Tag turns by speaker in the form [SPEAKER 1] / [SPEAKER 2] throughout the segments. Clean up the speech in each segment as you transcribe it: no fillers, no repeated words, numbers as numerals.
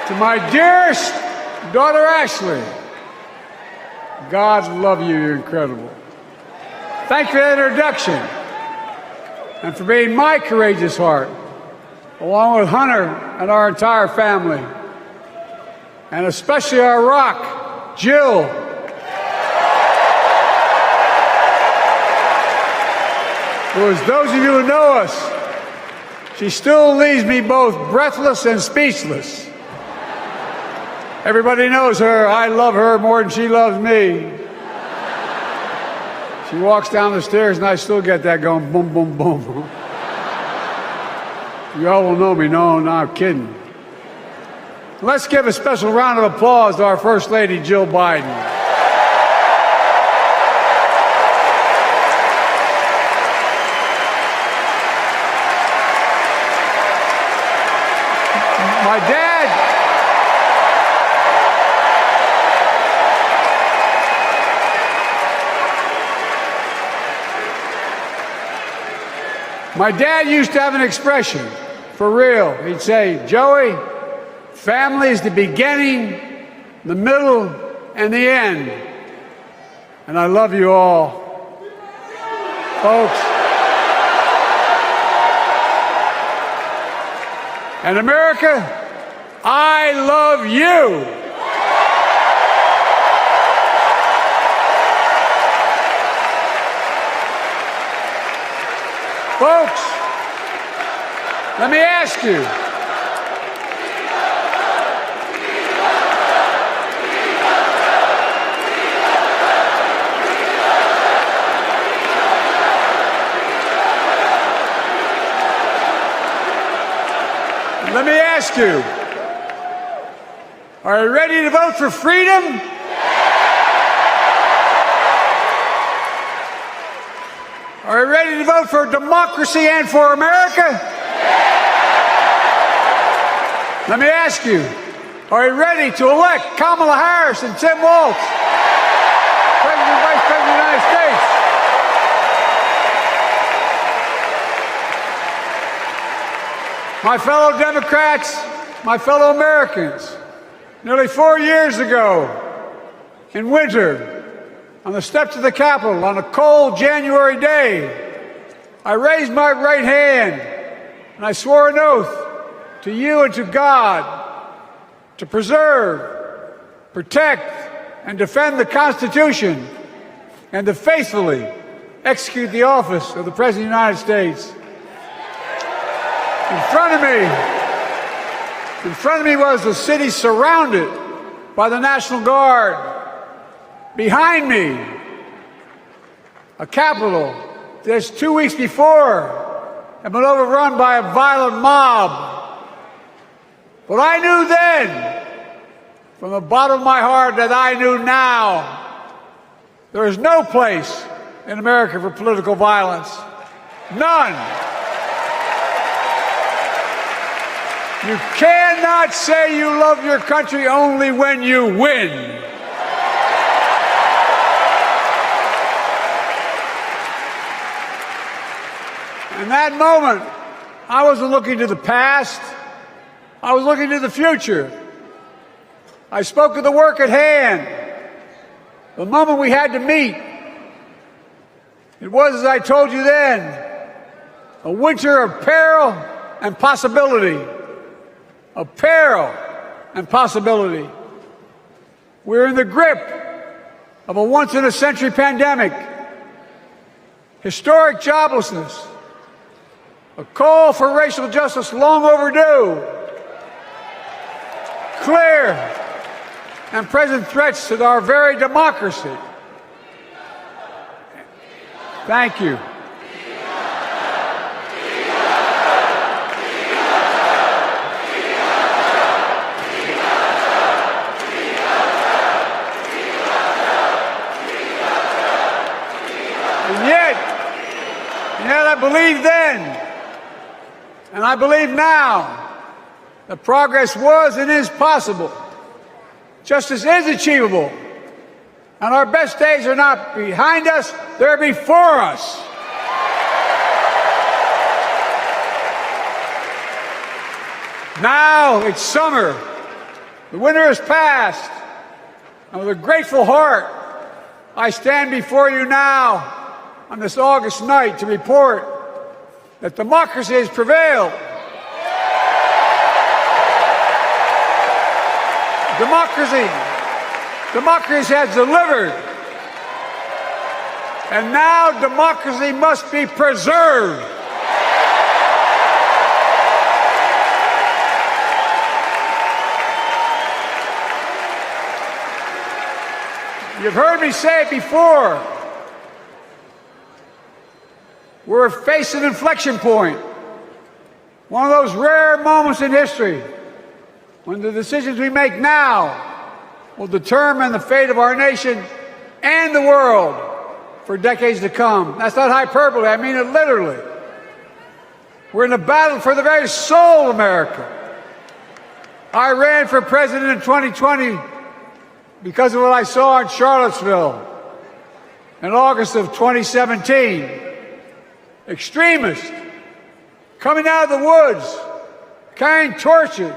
[SPEAKER 1] To my dearest daughter, Ashley, God love you, you're incredible. Thank you for that introduction and for being my courageous heart, along with Hunter and our entire family, and especially our rock, Jill. Who, as those of you who know us, she still leaves me both breathless and speechless. Everybody knows her. I love her more than she loves me. She walks down the stairs and I still get that going boom, boom, boom. You all will know me. No, I'm kidding. Let's give a special round of applause to our First Lady, Jill Biden. My dad used to have an expression, for real. He'd say, Joey, family is the beginning, the middle, and the end. And I love you all. Folks. And America, I love you. Folks, let me ask you. Let me ask you. Are you ready to vote for freedom? Are you ready to vote for democracy and for America? Let me ask you, are you ready to elect Kamala Harris and Tim Walz, President and Vice President of the United States? My fellow Democrats, my fellow Americans, nearly 4 years ago, in winter, on the steps of the Capitol, on a cold January day, I raised my right hand and I swore an oath to you and to God to preserve, protect, and defend the Constitution and to faithfully execute the office of the President of the United States. In front of me was the city surrounded by the National Guard. Behind me, a Capitol just 2 weeks before had been overrun by a violent mob. But I knew then, from the bottom of my heart, that I knew now, there is no place in America for political violence. None. You cannot say you love your country only when you win. In that moment, I wasn't looking to the past. I was looking to the future. I spoke of the work at hand, the moment we had to meet. It was, as I told you then, a winter of peril and possibility. Of peril and possibility. We're in the grip of a once-in-a-century pandemic, historic joblessness, a call for racial justice long overdue, clear and present threats to our very democracy. Thank you. And yet I believed then, and I believe now, that progress was and is possible. Justice is achievable. And our best days are not behind us, they're before us. Now it's summer, The winter has passed, and with a grateful heart, I stand before you now on this August night to report that democracy has prevailed. Democracy has delivered. And now democracy must be preserved. You've heard me say it before. We're facing an inflection point. One of those rare moments in history when the decisions we make now will determine the fate of our nation and the world for decades to come. That's not hyperbole, I mean it literally. We're in a battle for the very soul of America. I ran for president in 2020 because of what I saw in Charlottesville in August of 2017. Extremists coming out of the woods, carrying torches,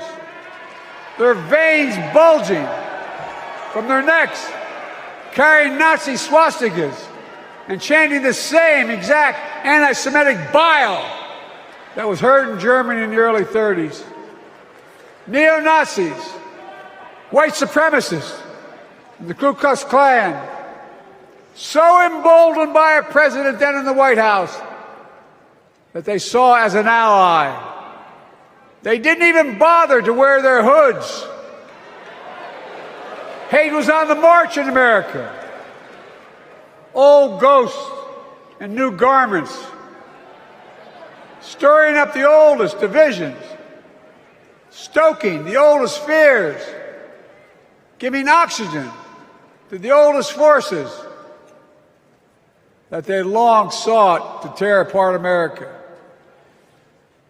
[SPEAKER 1] their veins bulging from their necks, carrying Nazi swastikas, and chanting the same exact anti-Semitic bile that was heard in Germany in the early 30s. Neo-Nazis, white supremacists, and the Ku Klux Klan, so emboldened by a president then in the White House that they saw as an ally. They didn't even bother to wear their hoods. Hate was on the march in America. Old ghosts and new garments, stirring up the oldest divisions, stoking the oldest fears, giving oxygen to the oldest forces that they long sought to tear apart America.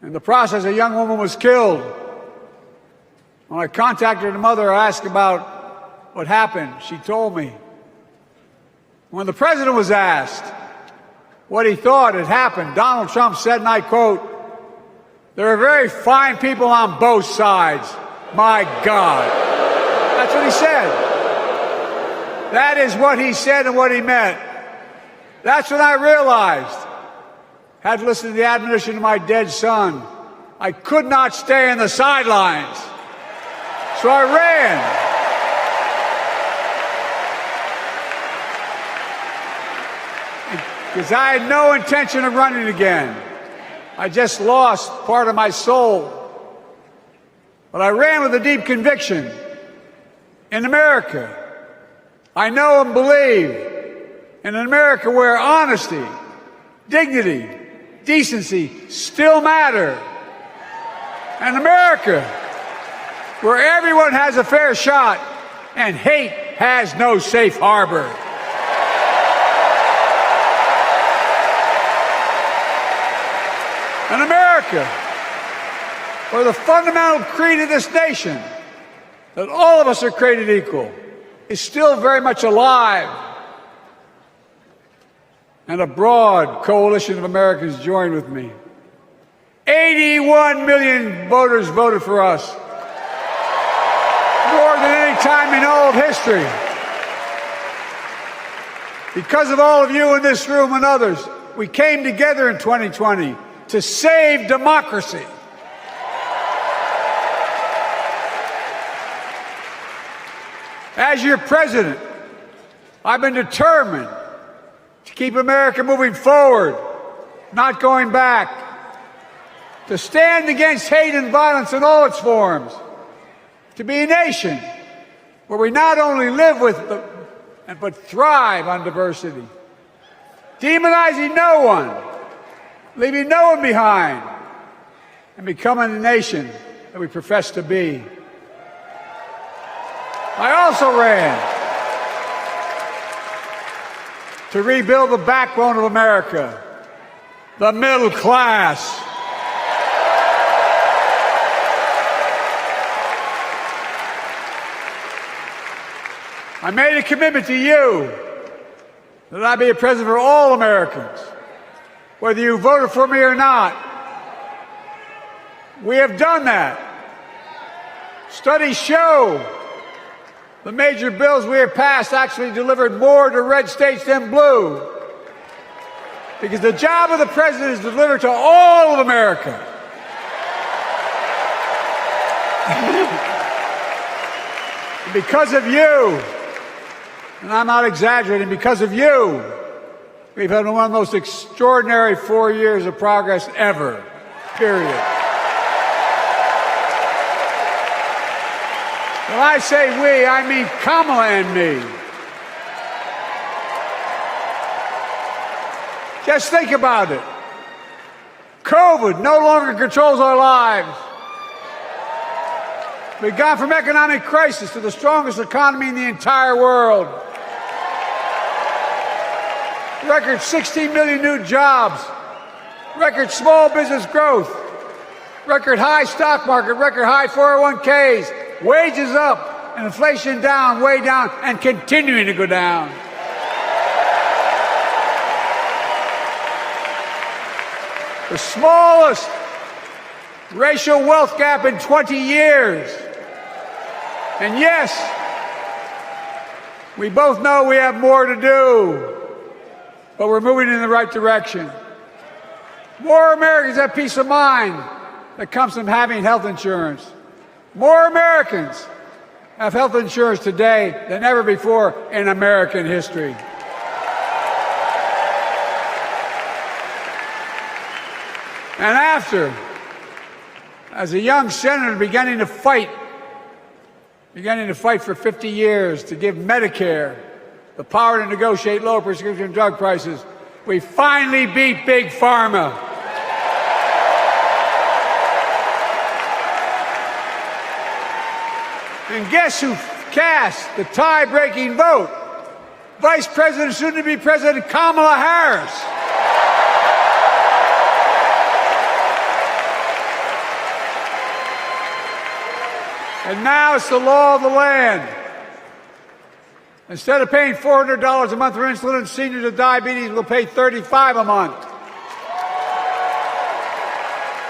[SPEAKER 1] In the process, a young woman was killed. When I contacted her mother, I asked about what happened. She told me. When the president was asked what he thought had happened, Donald Trump said, and I quote, "There are very fine people on both sides. My God." That's what he said. That is what he said and what he meant. That's when I realized, had listened to the admonition of my dead son, I could not stay in the sidelines. So I ran. Because I had no intention of running again. I just lost part of my soul. But I ran with a deep conviction. In America, I know and believe in an America where honesty, dignity, decency still matter. An America where everyone has a fair shot and hate has no safe harbor. An America where the fundamental creed of this nation, that all of us are created equal, is still very much alive. And a broad coalition of Americans joined with me. 81 million voters voted for us, more than any time in all of history. Because of all of you in this room and others, we came together in 2020 to save democracy. As your president, I've been determined to keep America moving forward, not going back, to stand against hate and violence in all its forms, to be a nation where we not only live with but thrive on diversity, demonizing no one, leaving no one behind, and becoming the nation that we profess to be. I also ran to rebuild the backbone of America, the middle class. I made a commitment to you that I be a president for all Americans, whether you voted for me or not. We have done that. Studies show the major bills we have passed actually delivered more to red states than blue, because the job of the president is to deliver to all of America. Because of you, and I'm not exaggerating, because of you, we've had one of the most extraordinary 4 years of progress ever, period. When I say we, I mean Kamala and me. Just think about it. COVID no longer controls our lives. We've gone from economic crisis to the strongest economy in the entire world. Record 16 million new jobs. Record small business growth. Record high stock market. Record high 401ks. Wages up and inflation down, way down, and continuing to go down. The smallest racial wealth gap in 20 years. And yes, we both know we have more to do, but we're moving in the right direction. More Americans have peace of mind that comes from having health insurance. More Americans have health insurance today than ever before in American history. And after, as a young senator beginning to fight for 50 years to give Medicare the power to negotiate low prescription drug prices, we finally beat Big Pharma. And guess who cast the tie-breaking vote? Vice President, soon-to-be President Kamala Harris. And now it's the law of the land. Instead of paying $400 a month for insulin, seniors with diabetes will pay $35 a month.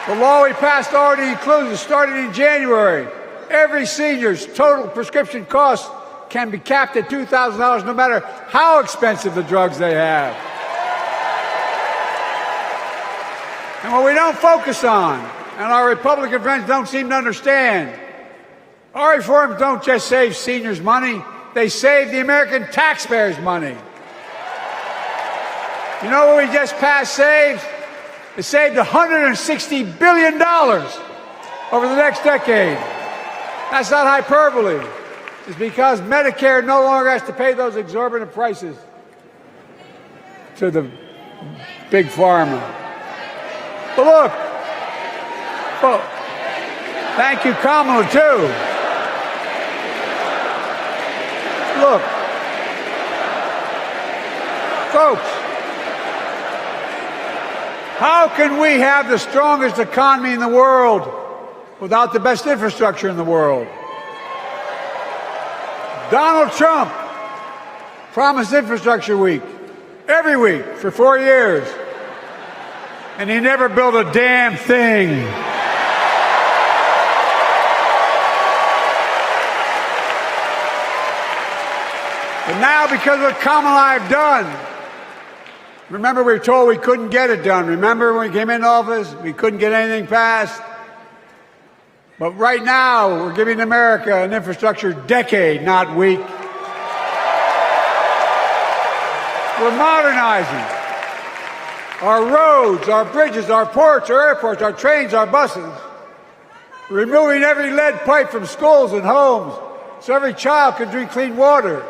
[SPEAKER 1] The law we passed already includes, starting in January, every senior's total prescription cost can be capped at $2,000 no matter how expensive the drugs they have. And what we don't focus on, and our Republican friends don't seem to understand, our reforms don't just save seniors money, they save the American taxpayers money. You know what we just passed saves? It saved $160 billion over the next decade. That's not hyperbole. It's because Medicare no longer has to pay those exorbitant prices to the Big Pharma. But look, thank you, Kamala, too. Look, folks, how can we have the strongest economy in the world without the best infrastructure in the world? Donald Trump promised Infrastructure Week every week for 4 years, and he never built a damn thing. But now, because of what Kamala and I have done, remember we were told we couldn't get it done. Remember when we came into office, we couldn't get anything passed? But right now, we're giving America an infrastructure decade, not week. We're modernizing our roads, our bridges, our ports, our airports, our trains, our buses. We're removing every lead pipe from schools and homes so every child can drink clean water.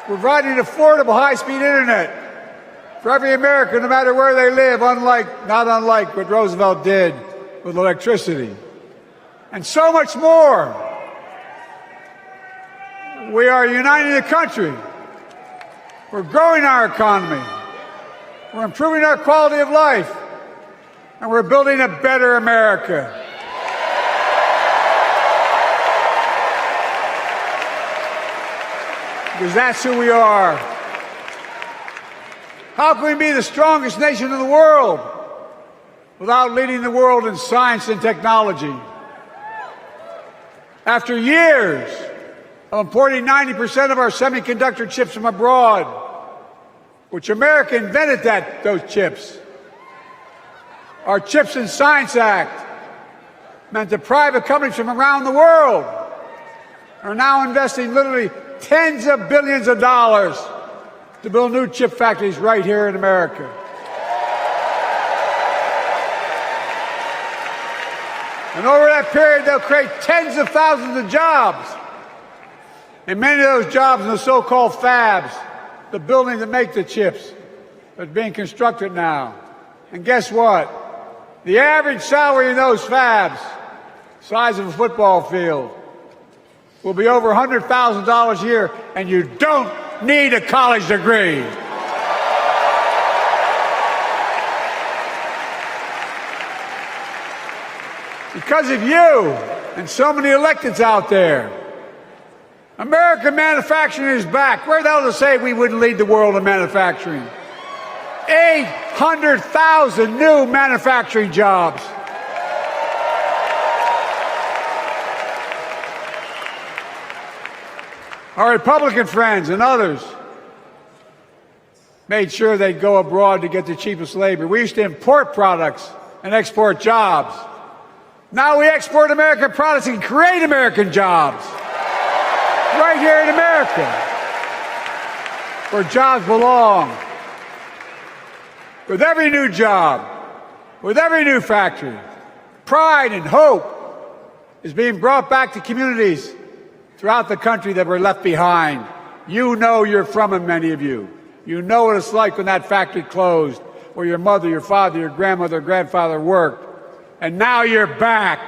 [SPEAKER 1] We're providing affordable high-speed internet for every American, no matter where they live, not unlike what Roosevelt did with electricity. And so much more. We are uniting the country. We're growing our economy. We're improving our quality of life. And we're building a better America. Because that's who we are. How can we be the strongest nation in the world without leading the world in science and technology? After years of importing 90% of our semiconductor chips from abroad, which America invented those chips. Our Chips and Science Act meant that private companies from around the world are now investing literally tens of billions of dollars to build new chip factories right here in America. And over that period, they'll create tens of thousands of jobs. And many of those jobs in the so-called fabs, the buildings that make the chips, that's being constructed now. And guess what? The average salary in those fabs, size of a football field, will be over $100,000 a year, and you don't need a college degree. Because of you and so many electeds out there, American manufacturing is back. Where the hell to say we wouldn't lead the world in manufacturing? 800,000 new manufacturing jobs. Our Republican friends and others made sure they'd go abroad to get the cheapest labor. We used to import products and export jobs. Now we export American products and create American jobs right here in America, where jobs belong. With every new job, with every new factory, pride and hope is being brought back to communities throughout the country that were left behind. You know you're from them, many of you. You know what it's like when that factory closed, where your mother, your father, your grandmother, grandfather worked. And now you're back,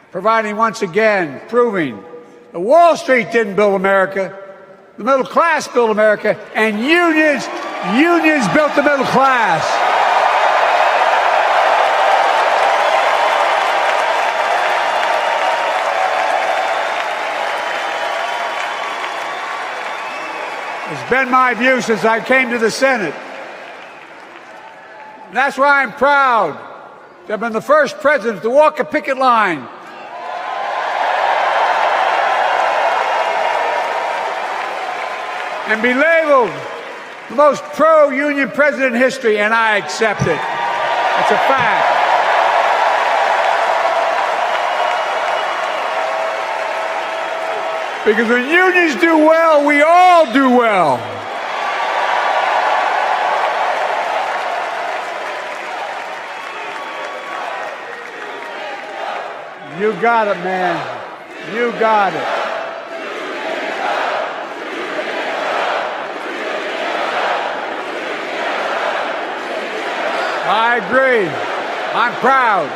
[SPEAKER 1] providing once again, proving that Wall Street didn't build America, the middle class built America, and unions built the middle class. It's been my view since I came to the Senate. And that's why I'm proud to have been the first president to walk a picket line and be labeled the most pro-union president in history, and I accept it. It's a fact. Because when unions do well, we all do well. You got it, man. You got it. I agree. I'm proud.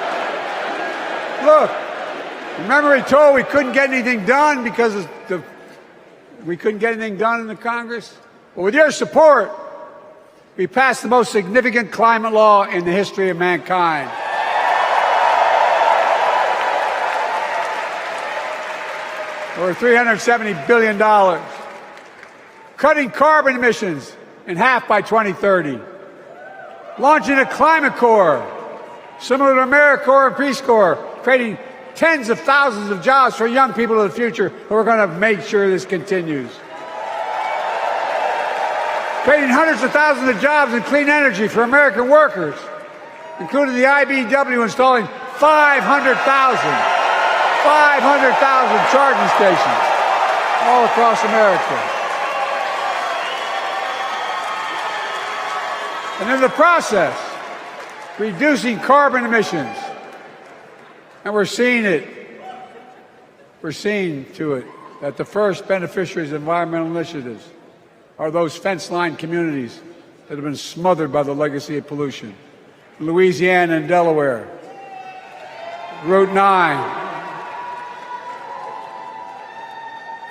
[SPEAKER 1] Look, remember he told we couldn't get anything done because we couldn't get anything done in the Congress? Well, with your support, we passed the most significant climate law in the history of mankind. Over $370 billion. Cutting carbon emissions in half by 2030. Launching a climate corps, similar to AmeriCorps and Peace Corps, creating tens of thousands of jobs for young people of the future who are going to make sure this continues. Creating hundreds of thousands of jobs in clean energy for American workers, including the IBEW installing 500,000 charging stations all across America. And in the process, reducing carbon emissions. And we're seeing it. We're seeing to it that the first beneficiaries of environmental initiatives are those fence-line communities that have been smothered by the legacy of pollution. Louisiana and Delaware, Route 9,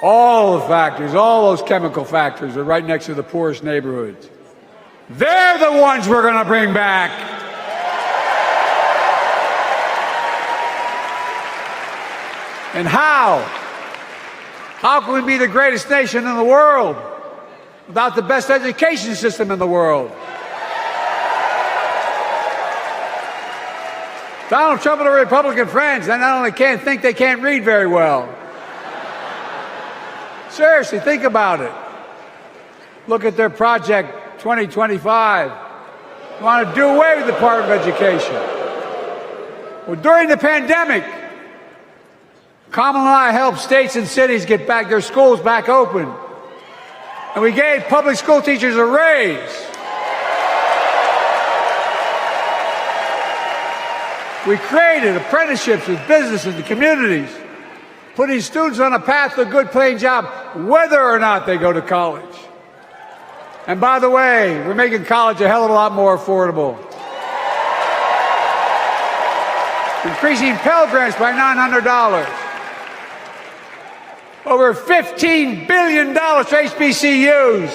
[SPEAKER 1] all the factories, all those chemical factories are right next to the poorest neighborhoods. They're the ones we're going to bring back. And how? How can we be the greatest nation in the world without the best education system in the world? Donald Trump and the Republican friends, they not only can't think, they can't read very well. Seriously, think about it. Look at their Project 2025. They want to do away with the Department of Education. Well, during the pandemic, Kamala and I helped states and cities get back their schools back open. And we gave public school teachers a raise. We created apprenticeships with businesses and communities, putting students on a path to a good paying job, whether or not they go to college. And by the way, we're making college a hell of a lot more affordable. Increasing Pell Grants by $900. Over $15 billion for HBCUs.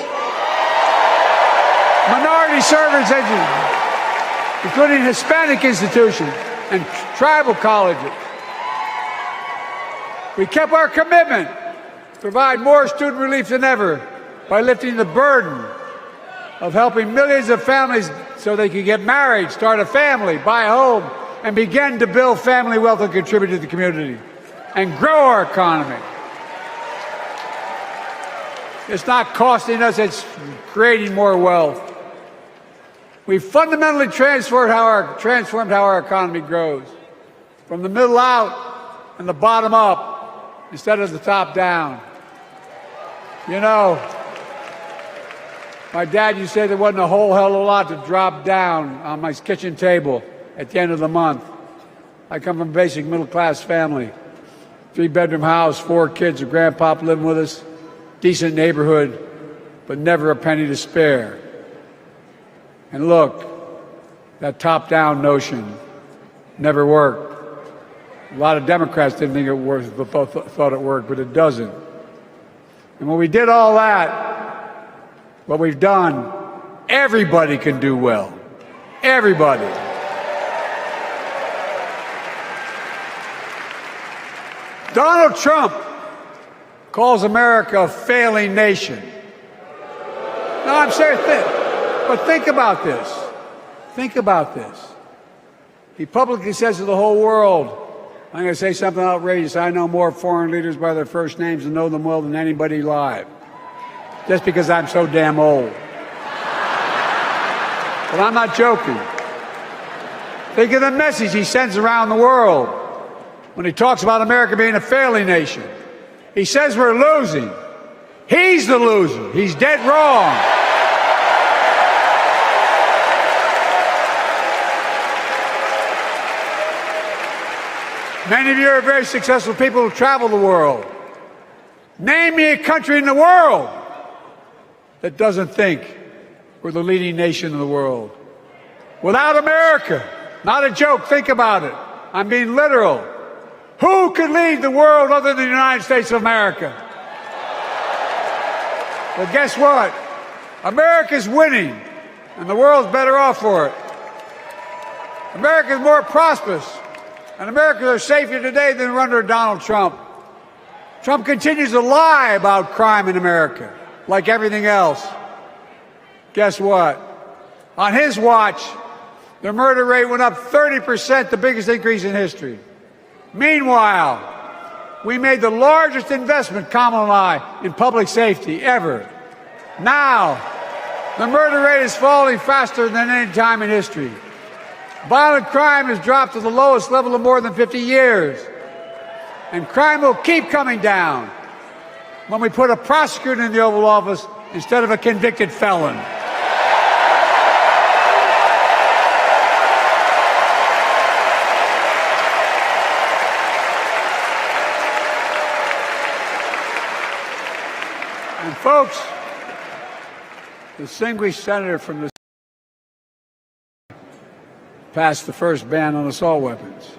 [SPEAKER 1] Minority service education, including Hispanic institutions and tribal colleges. We kept our commitment to provide more student relief than ever by lifting the burden of helping millions of families so they can get married, start a family, buy a home, and begin to build family wealth and contribute to the community and grow our economy. It's not costing us, it's creating more wealth. We've fundamentally transformed how our economy grows, from the middle out and the bottom up instead of the top down. You know, my dad used to say there wasn't a whole hell of a lot to drop down on my kitchen table at the end of the month. I come from a basic middle-class family, 3-bedroom house, 4 kids, a grandpa living with us, decent neighborhood, but never a penny to spare. And look, that top-down notion never worked. A lot of Democrats didn't think it worked, thought it worked, but it doesn't. And when we did all that, what we've done, everybody can do well. Everybody. Donald Trump calls America a failing nation. No, I'm serious. But think about this. Think about this. He publicly says to the whole world, I'm going to say something outrageous. I know more foreign leaders by their first names and know them well than anybody alive. Just because I'm so damn old. But I'm not joking. Think of the message he sends around the world when he talks about America being a failing nation. He says we're losing. He's the loser. He's dead wrong. Many of you are very successful people who travel the world. Name me a country in the world that doesn't think we're the leading nation in the world. Without America, not a joke, think about it. I'm being literal. Who could lead the world other than the United States of America? Well, guess what? America's winning, and the world's better off for it. America's more prosperous, and Americans are safer today than under Donald Trump. Trump continues to lie about crime in America, like everything else. Guess what? On his watch, the murder rate went up 30%, the biggest increase in history. Meanwhile, we made the largest investment, Kamala and I, in public safety ever. Now, the murder rate is falling faster than any time in history. Violent crime has dropped to the lowest level in more than 50 years. And crime will keep coming down when we put a prosecutor in the Oval Office instead of a convicted felon. And folks, the distinguished senator from the passed the first ban on assault weapons.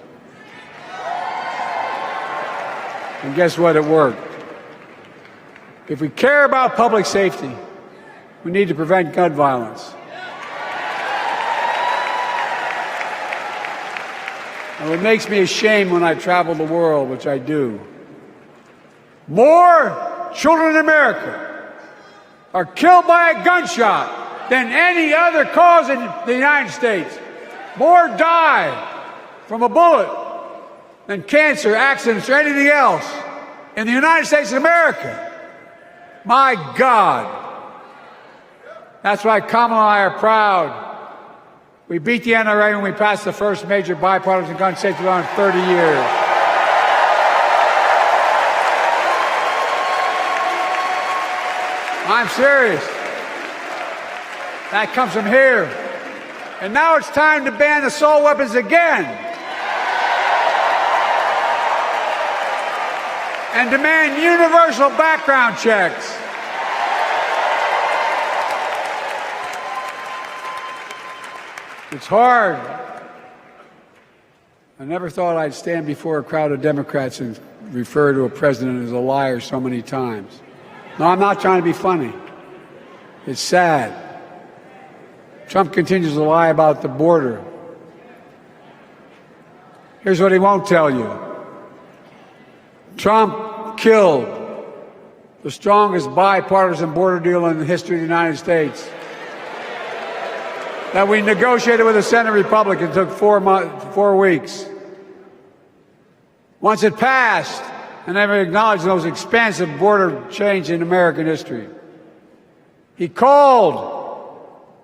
[SPEAKER 1] And guess what? It worked. If we care about public safety, we need to prevent gun violence. And it makes me ashamed when I travel the world, which I do. More children in America are killed by a gunshot than any other cause in the United States. More die from a bullet than cancer, accidents, or anything else in the United States of America. My God. That's why Kamala and I are proud. We beat the NRA when we passed the first major bipartisan gun safety law in 30 years. I'm serious. That comes from here. And now it's time to ban assault weapons again. And demand universal background checks. It's hard. I never thought I'd stand before a crowd of Democrats and refer to a president as a liar so many times. No, I'm not trying to be funny. It's sad. Trump continues to lie about the border. Here's what he won't tell you. Trump killed the strongest bipartisan border deal in the history of the United States that we negotiated with the Senate Republicans. Took 4 weeks. Once it passed, and never acknowledged the most expansive border change in American history. He called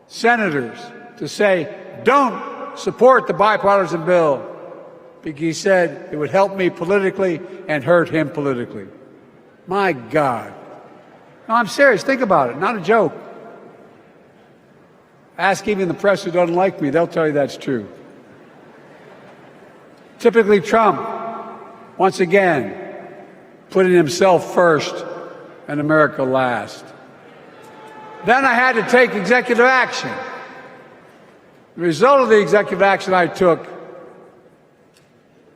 [SPEAKER 1] senators to say, don't support the bipartisan bill, because he said it would help me politically and hurt him politically. My God. No, I'm serious. Think about it. Not a joke. Ask even the press who doesn't like me. They'll tell you that's true. Typically Trump, once again, putting himself first and America last. Then I had to take executive action. The result of the executive action I took,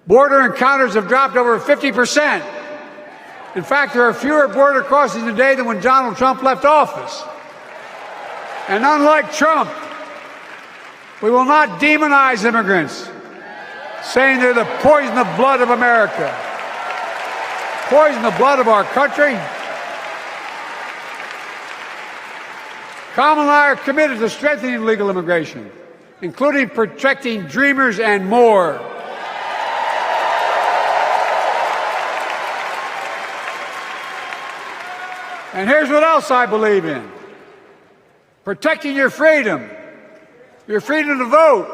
[SPEAKER 1] border encounters have dropped over 50%. In fact, there are fewer border crossings today than when Donald Trump left office. And unlike Trump, we will not demonize immigrants, saying they're the poison of blood of America. Poison the blood of our country. Kamala and I are committed to strengthening legal immigration, including protecting dreamers and more. And here's what else I believe in. Protecting your freedom to vote,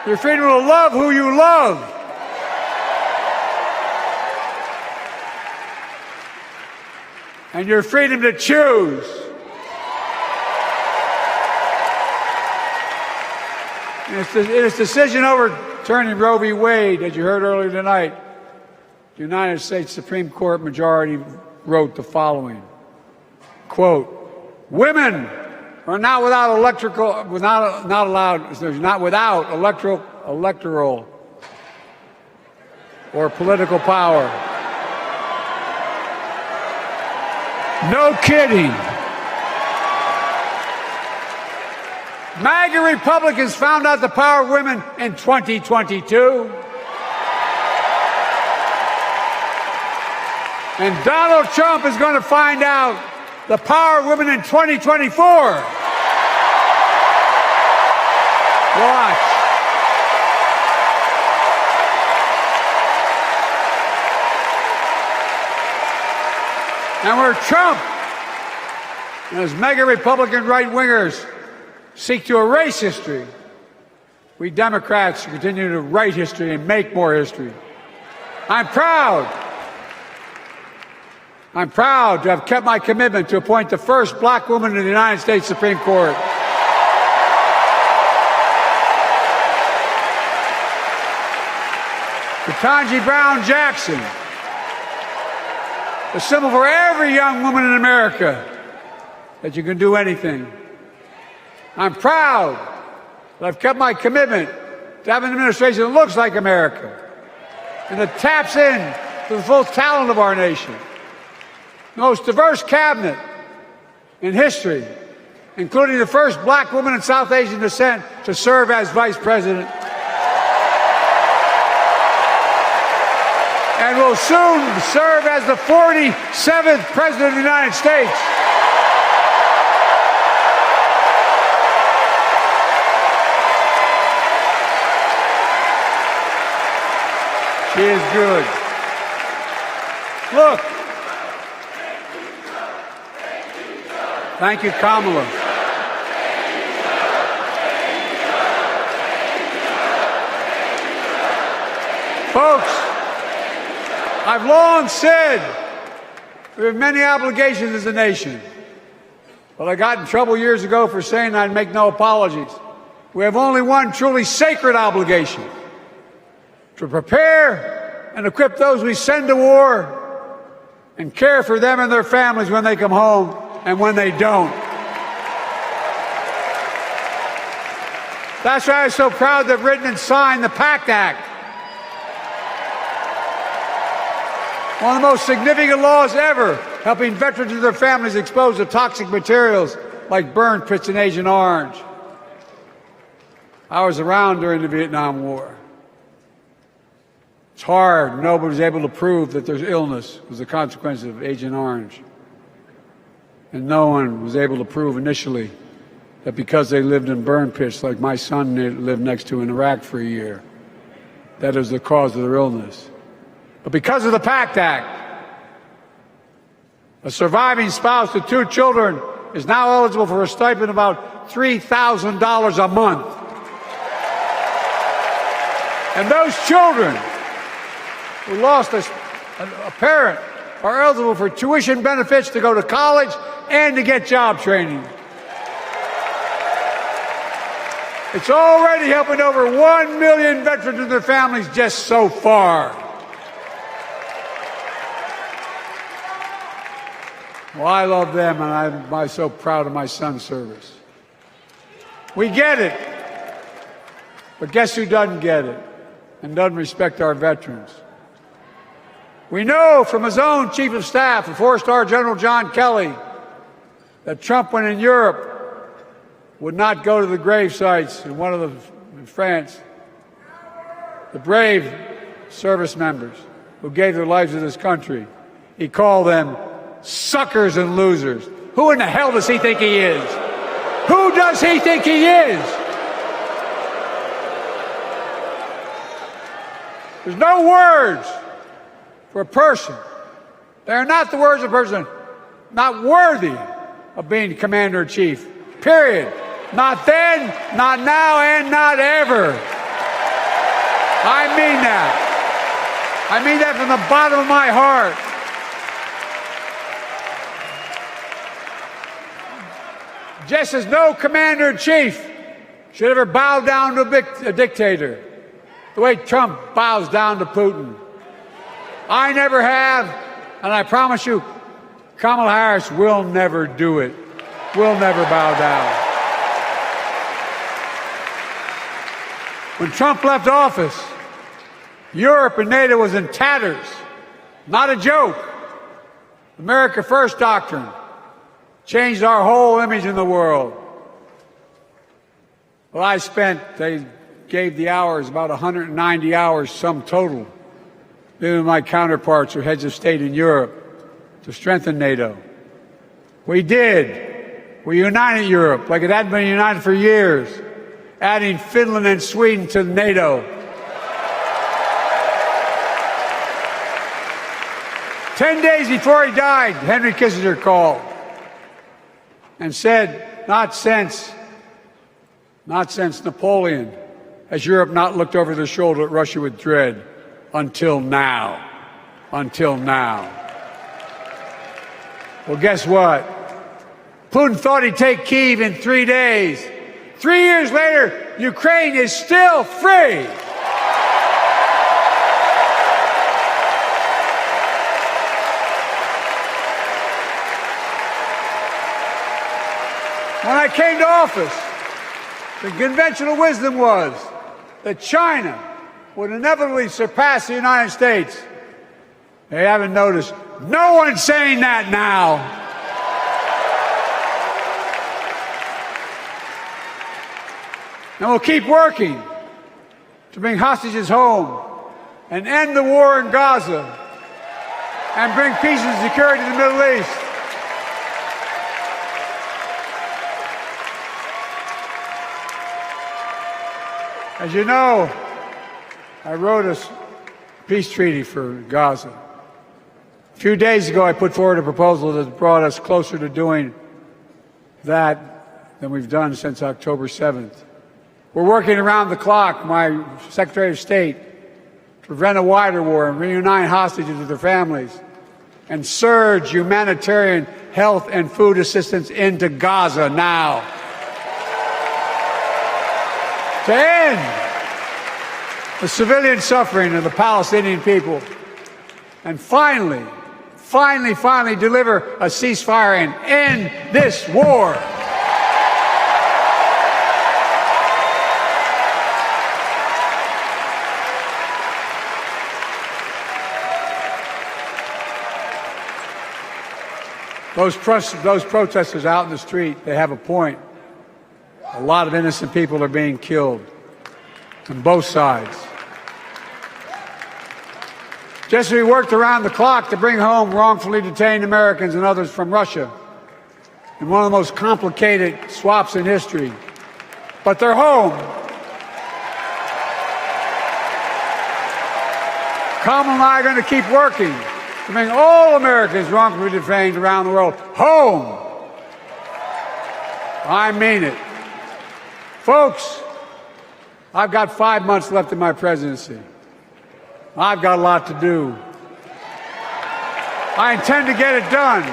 [SPEAKER 1] your freedom to love who you love. And your freedom to choose. In its decision overturning Roe v. Wade, as you heard earlier tonight, the United States Supreme Court majority wrote the following, quote, women are not without electoral or political power. No kidding. MAGA Republicans found out the power of women in 2022. And Donald Trump is going to find out the power of women in 2024. Watch. And where Trump and his mega Republican right-wingers seek to erase history, we Democrats continue to write history and make more history. I'm proud to have kept my commitment to appoint the first black woman in the United States Supreme Court. Ketanji Brown Jackson, a symbol for every young woman in America that you can do anything. I'm proud that I've kept my commitment to have an administration that looks like America and that taps in to the full talent of our nation. The most diverse cabinet in history, including the first black woman of South Asian descent to serve as vice president. And will soon serve as the 47th President of the United States. She is good. Look, Thank you, Kamala. Folks, I've long said we have many obligations as a nation, but I got in trouble years ago for saying I'd make no apologies. We have only one truly sacred obligation: to prepare and equip those we send to war and care for them and their families when they come home and when they don't. That's why I'm so proud to have written and signed the PACT Act, one of the most significant laws ever, helping veterans and their families exposed to toxic materials like burn pits and Agent Orange. I was around during the Vietnam War. It's hard. Nobody was able to prove that there's illness was a consequence of Agent Orange. And no one was able to prove initially that because they lived in burn pits like my son lived next to in Iraq for a year, that is the cause of their illness. But because of the PACT Act, a surviving spouse with 2 children is now eligible for a stipend of about $3,000 a month. And those children who lost a parent are eligible for tuition benefits to go to college and to get job training. It's already helping over 1 million veterans and their families just so far. Well, I love them, and I'm so proud of my son's service. We get it. But guess who doesn't get it and doesn't respect our veterans? We know from his own Chief of Staff, the 4-star General John Kelly, that Trump, when in Europe, would not go to the grave sites in France. The brave service members who gave their lives to this country. He called them suckers and losers. Who in the hell does he think he is? Who does he think he is? There's no words for a person. They are not the words of a person not worthy of being commander-in-chief. Period. Not then, not now, and not ever. I mean that. I mean that from the bottom of my heart. Just as no commander-in-chief should ever bow down to a dictator, the way Trump bows down to Putin. I never have, and I promise you, Kamala Harris will never do it. Will never bow down. When Trump left office, Europe and NATO was in tatters. Not a joke. America First doctrine changed our whole image in the world. Well, they gave the hours, about 190 hours sum total, me and my counterparts or heads of state in Europe, to strengthen NATO. We did. We united Europe like it hadn't been united for years, adding Finland and Sweden to NATO. 10 days before he died, Henry Kissinger called and said, not since Napoleon has Europe not looked over their shoulder at Russia with dread, until now. Until now. Well, guess what? Putin thought he'd take Kyiv in 3 days. 3 years later, Ukraine is still free. When I came to office, the conventional wisdom was that China would inevitably surpass the United States. They haven't noticed. No one's saying that now. And we'll keep working to bring hostages home and end the war in Gaza and bring peace and security to the Middle East. As you know, I wrote a peace treaty for Gaza. A few days ago, I put forward a proposal that brought us closer to doing that than we've done since October 7th. We're working around the clock, my Secretary of State, to prevent a wider war and reunite hostages with their families and surge humanitarian health and food assistance into Gaza now. To end the civilian suffering of the Palestinian people. And finally deliver a ceasefire and end this war. Those protesters out in the street, they have a point. A lot of innocent people are being killed on both sides. Just as we worked around the clock to bring home wrongfully detained Americans and others from Russia in one of the most complicated swaps in history, but they're home. Kamala and I are going to keep working to bring all Americans wrongfully detained around the world home. I mean it. Folks, I've got 5 months left in my presidency. I've got a lot to do. I intend to get it done.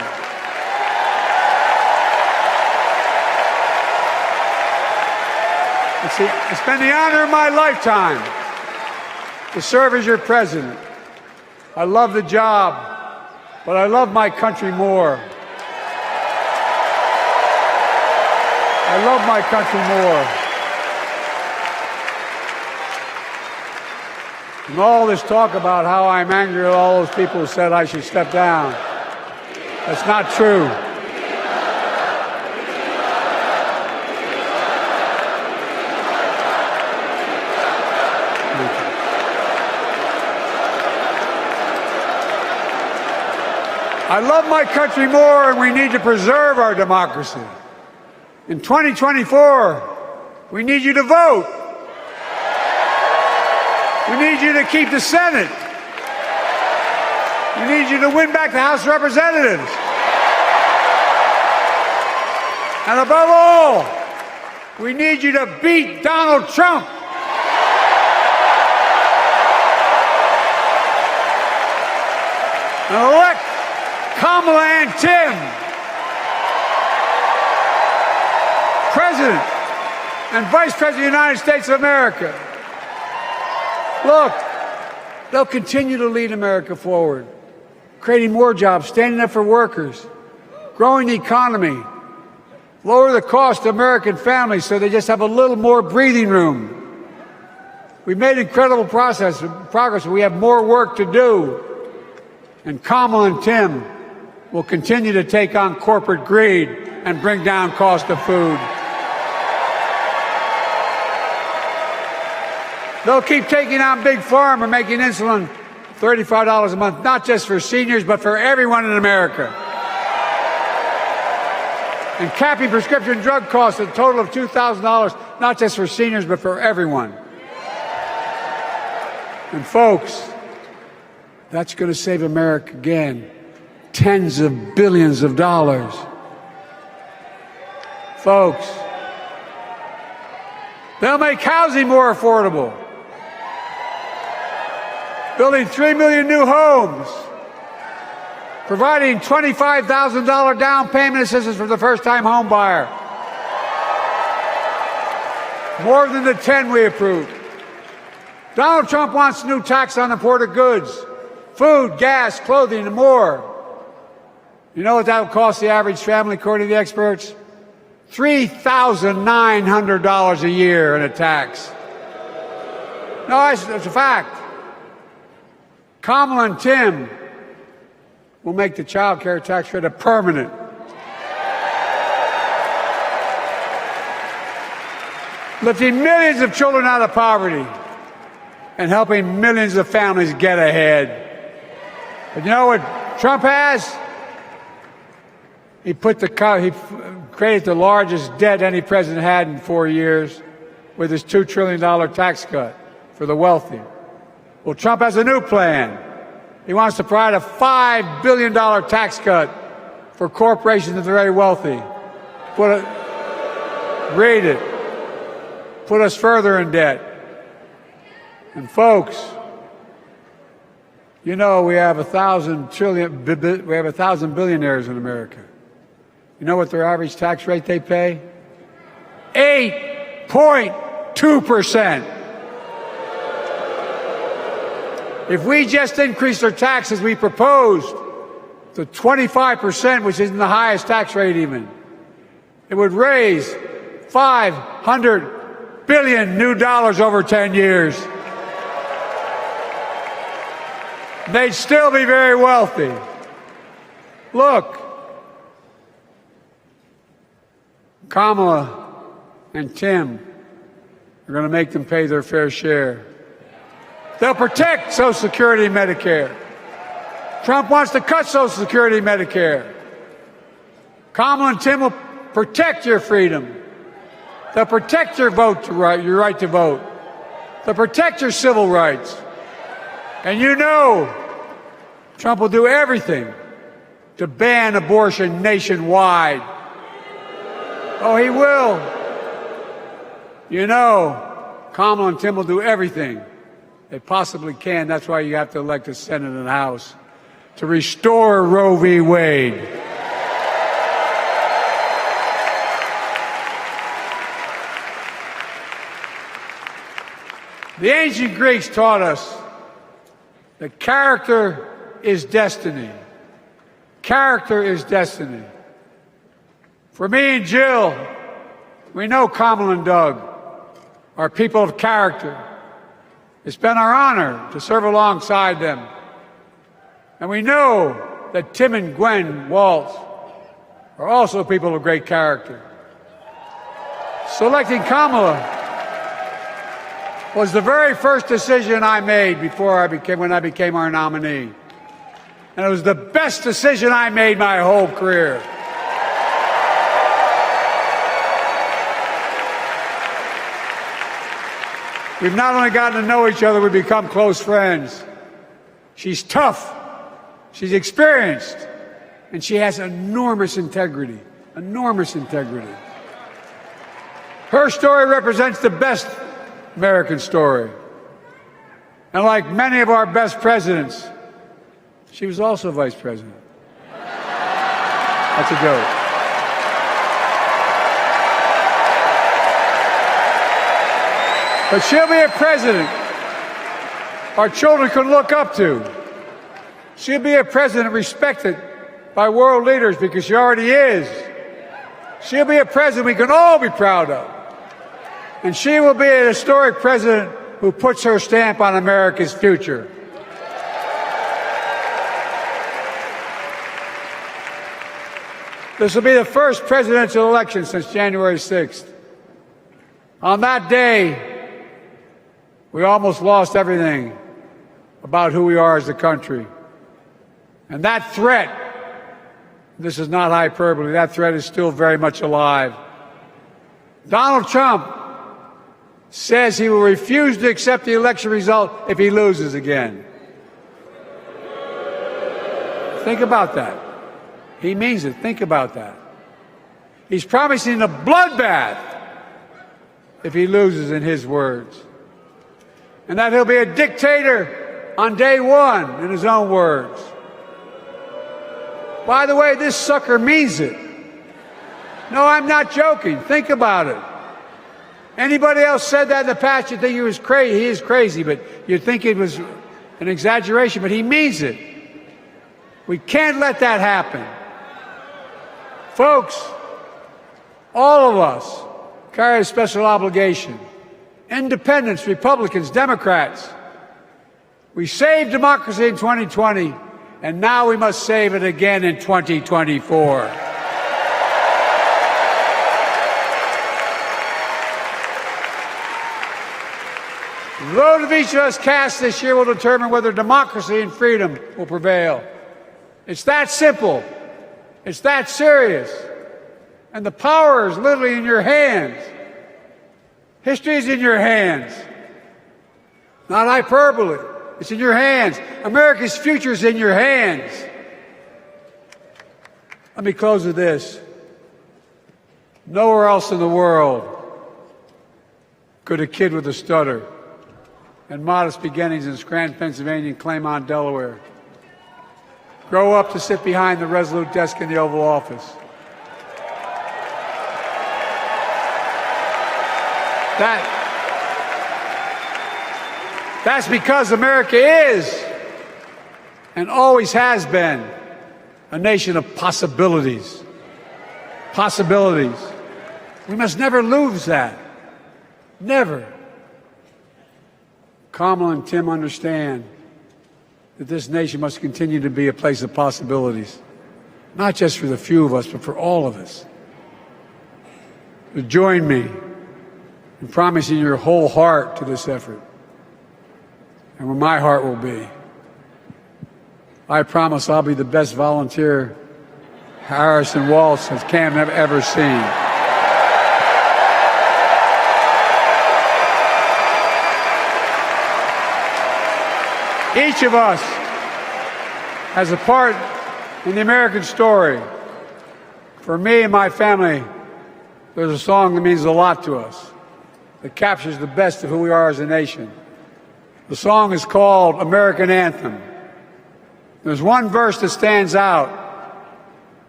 [SPEAKER 1] It's been the honor of my lifetime to serve as your president. I love the job, but I love my country more. I love my country more. And all this talk about how I'm angry at all those people who said I should step down, that's not true. I love my country more, and we need to preserve our democracy. In 2024, we need you to vote. We need you to keep the Senate. We need you to win back the House of Representatives. And above all, we need you to beat Donald Trump. And elect Kamala and Tim President and Vice President of the United States of America. Look, they'll continue to lead America forward, creating more jobs, standing up for workers, growing the economy, lower the cost to American families so they just have a little more breathing room. We've made incredible progress, but we have more work to do. And Kamala and Tim will continue to take on corporate greed and bring down cost of food. They'll keep taking on Big Pharma, making insulin $35 a month, not just for seniors, but for everyone in America. And capping prescription drug costs at a total of $2,000, not just for seniors, but for everyone. And folks, that's going to save America again tens of billions of dollars. Folks, they'll make housing more affordable, building 3 million new homes, providing $25,000 down payment assistance for the first-time home buyer, more than the 10 we approved. Donald Trump wants a new tax on imported goods, food, gas, clothing, and more. You know what that will cost the average family, according to the experts? $3,900 a year in a tax. No, that's a fact. Kamala and Tim will make the child care tax credit permanent. Lifting millions of children out of poverty and helping millions of families get ahead. But you know what Trump has? He created the largest debt any president had in 4 years with his $2 trillion tax cut for the wealthy. Well, Trump has a new plan. He wants to provide a $5 billion tax cut for corporations that are very wealthy. read it, put us further in debt. And folks, you know we have 1,000 billionaires in America. You know what their average tax rate they pay? 8.2%. If we just increased our taxes, we proposed to 25%, which isn't the highest tax rate even, it would raise $500 billion new dollars over 10 years. They'd still be very wealthy. Look, Kamala and Tim are going to make them pay their fair share. They'll protect Social Security and Medicare. Trump wants to cut Social Security and Medicare. Kamala and Tim will protect your freedom. They'll protect your your right to vote. They'll protect your civil rights. And you know Trump will do everything to ban abortion nationwide. Oh, he will. You know, Kamala and Tim will do everything they possibly can. That's why you have to elect a Senate and House to restore Roe v. Wade. The ancient Greeks taught us that character is destiny. Character is destiny. For me and Jill, we know Kamala and Doug are people of character. It's been our honor to serve alongside them. And we know that Tim and Gwen Walz are also people of great character. Selecting Kamala was the very first decision I made when I became our nominee. And it was the best decision I made my whole career. We've not only gotten to know each other, we've become close friends. She's tough, she's experienced, and she has enormous integrity, enormous integrity. Her story represents the best American story. And like many of our best presidents, she was also vice president. That's a joke. But she'll be a president our children can look up to. She'll be a president respected by world leaders because she already is. She'll be a president we can all be proud of. And she will be a historic president who puts her stamp on America's future. This will be the first presidential election since January 6th. On that day, we almost lost everything about who we are as a country. And that threat, this is not hyperbole, that threat is still very much alive. Donald Trump says he will refuse to accept the election result if he loses again. Think about that. He means it. Think about that. He's promising a bloodbath if he loses, in his words. And that he'll be a dictator on day one, in his own words. By the way, this sucker means it. No, I'm not joking. Think about it. Anybody else said that in the past, you'd think he was crazy. He is crazy, but you'd think it was an exaggeration, but he means it. We can't let that happen. Folks, all of us carry a special obligation. Independents, Republicans, Democrats. We saved democracy in 2020, and now we must save it again in 2024. The vote of each of us cast this year will determine whether democracy and freedom will prevail. It's that simple. It's that serious. And the power is literally in your hands. History is in your hands. Not hyperbole. It's in your hands. America's future is in your hands. Let me close with this. Nowhere else in the world could a kid with a stutter and modest beginnings in Scranton, Pennsylvania, and Claymont, Delaware, grow up to sit behind the resolute desk in the Oval Office. That's because America is and always has been a nation of possibilities. Possibilities. We must never lose that. Never. Kamala and Tim understand that this nation must continue to be a place of possibilities, not just for the few of us, but for all of us. So join me in promising your whole heart to this effort, and where my heart will be. I promise I'll be the best volunteer Harris and Walz has ever seen. Each of us has a part in the American story. For me and my family, there's a song that means a lot to us, that captures the best of who we are as a nation. The song is called American Anthem. There's one verse that stands out,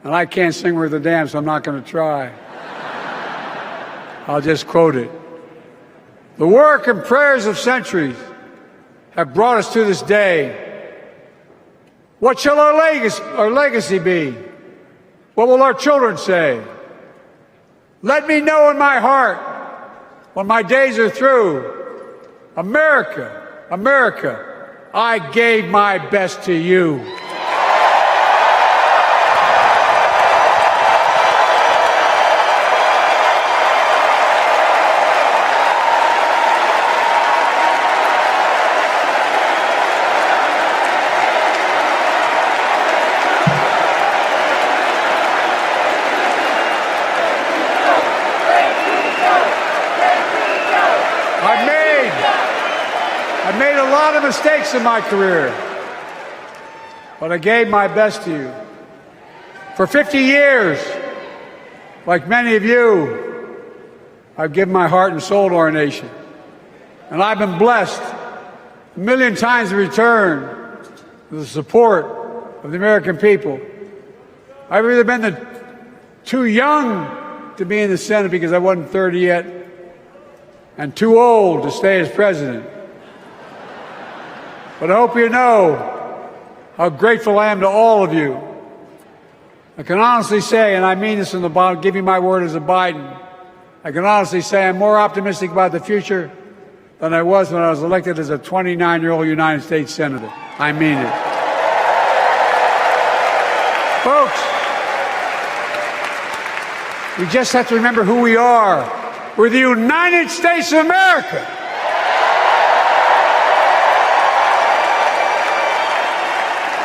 [SPEAKER 1] and I can't sing worth a damn, so I'm not going to try. I'll just quote it. The work and prayers of centuries have brought us to this day. What shall our legacy be? What will our children say? Let me know in my heart, when my days are through, America, America, I gave my best to you. I've made a lot of mistakes in my career, but I gave my best to you. For 50 years, like many of you, I've given my heart and soul to our nation. And I've been blessed a million times in return with the support of the American people. I've either been too young to be in the Senate because I wasn't 30 yet, and too old to stay as president. But I hope you know how grateful I am to all of you. I can honestly say, and I mean this in the bottom, give you my word as a Biden, I can honestly say I'm more optimistic about the future than I was when I was elected as a 29-year-old United States Senator. I mean it. Folks, we just have to remember who we are. We're the United States of America.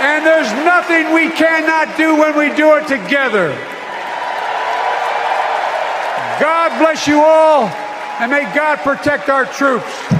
[SPEAKER 1] And there's nothing we cannot do when we do it together. God bless you all, and may God protect our troops.